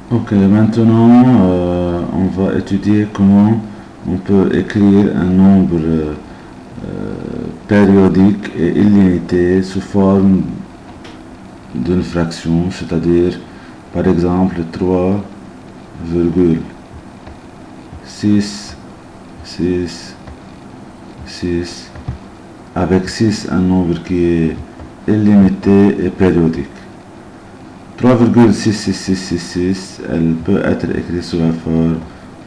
Ok, maintenant on va étudier comment on peut écrire un nombre périodique et illimité sous forme d'une fraction, c'est-à-dire par exemple 3,666 avec 6 un nombre qui est illimité et périodique. 3,66666 elle peut être écrite sous la forme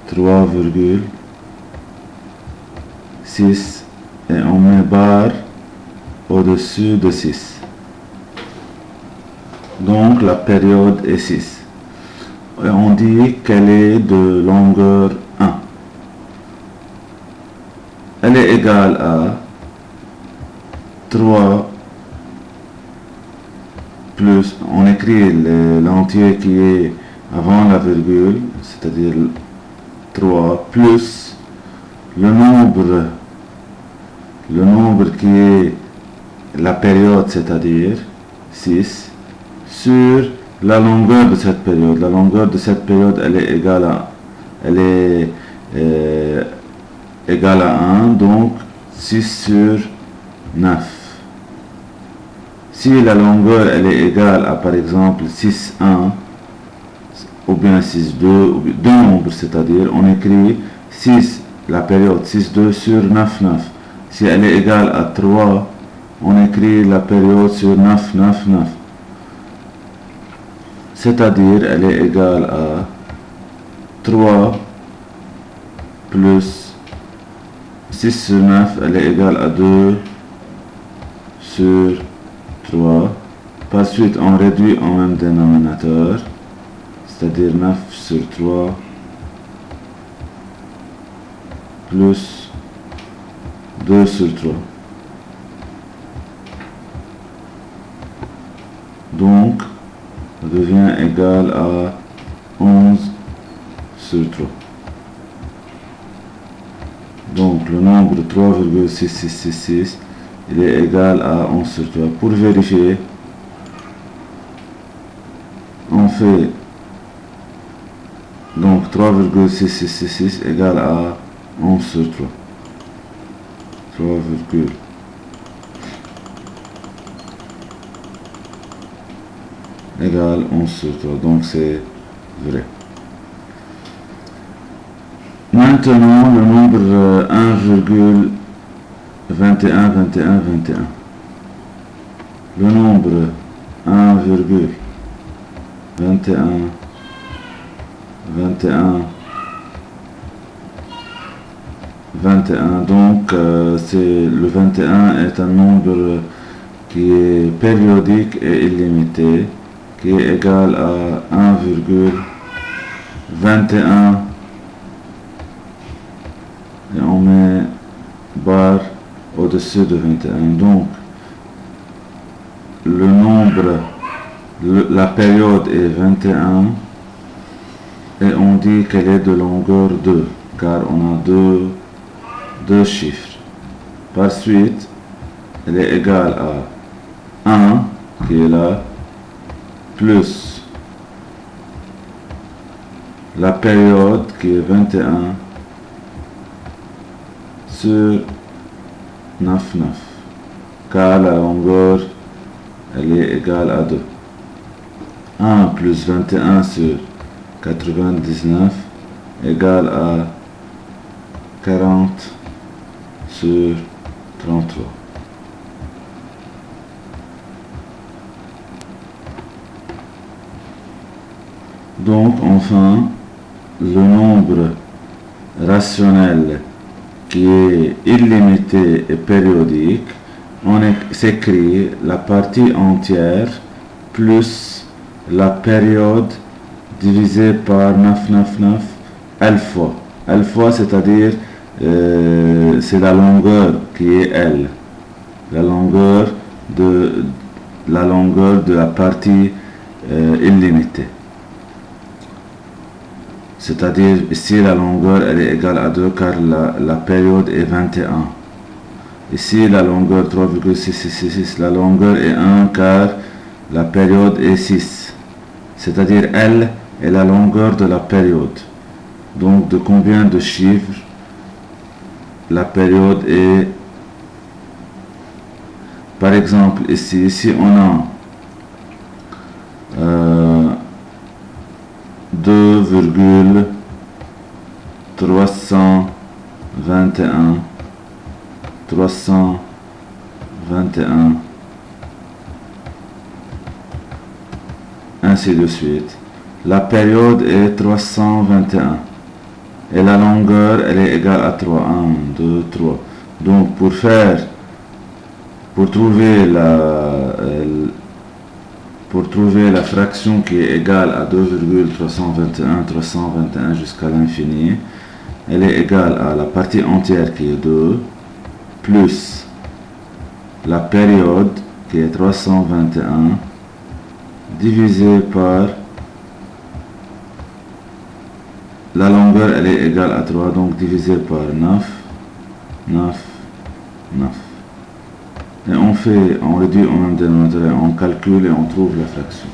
3,6 et on met barre au-dessus de 6. Donc la période est 6. Et on dit qu'elle est de longueur 1. Elle est égale à 3 plus, on écrit l'entier qui est avant la virgule, c'est-à-dire 3 plus le nombre qui est la période, c'est-à-dire 6, sur la longueur de cette période. La longueur de cette période, elle est égale à 1, donc 6 sur 9. Si la longueur elle est égale à par exemple 6,1 ou bien 6,2 ou bien deux nombres, c'est-à-dire on écrit 6, la période 6,2 sur 9,9. Si elle est égale à 3, on écrit la période sur 9,9,9. C'est-à-dire elle est égale à 3 plus 6 sur 9, elle est égale à 2 sur 3. Par suite, on réduit en même dénominateur, c'est-à-dire 9 sur 3 plus 2 sur 3. Donc, ça devient égal à 11 sur 3. Donc, le nombre 3,6666 il est égal à 11 sur 3. Pour vérifier, on fait donc 3,6666 égale à 11 sur 3. 3, égale 11 sur 3. Donc c'est vrai. Maintenant, le nombre 1,212121. Le nombre 1,212121. Donc le 21 est un nombre qui est périodique et illimité, qui est égal à 1,21 et on met barre au-dessus de 21. Donc le nombre, la période est 21 et on dit qu'elle est de longueur 2 car on a deux chiffres. Par suite, elle est égale à 1 qui est là plus la période qui est 21 sur 9,9 car la longueur elle est égale à 2. 1 plus 21 sur 99 égale à 40 sur 33. Donc enfin, le nombre rationnel qui est illimité et périodique, on s'écrit la partie entière plus la période divisée par 999 L fois. L fois, c'est-à-dire c'est la longueur qui est L. La longueur de la partie illimitée. C'est-à-dire ici la longueur elle est égale à 2 car la période est 21. Ici la longueur 3,666, la longueur est 1 car la période est 6. C'est-à-dire L et la longueur de la période. Donc de combien de chiffres la période est. Par exemple, ici on a 2,321, ainsi de suite. La période est 321 et la longueur elle est égale à 3. 1, 2, 3. Donc pour trouver la fraction qui est égale à 2,321 jusqu'à l'infini, elle est égale à la partie entière qui est 2 plus la période qui est 321 divisé par la longueur, elle est égale à 3, donc divisé par 9, 9, 9. Et on réduit au même dénominateur, on calcule et on trouve la fraction.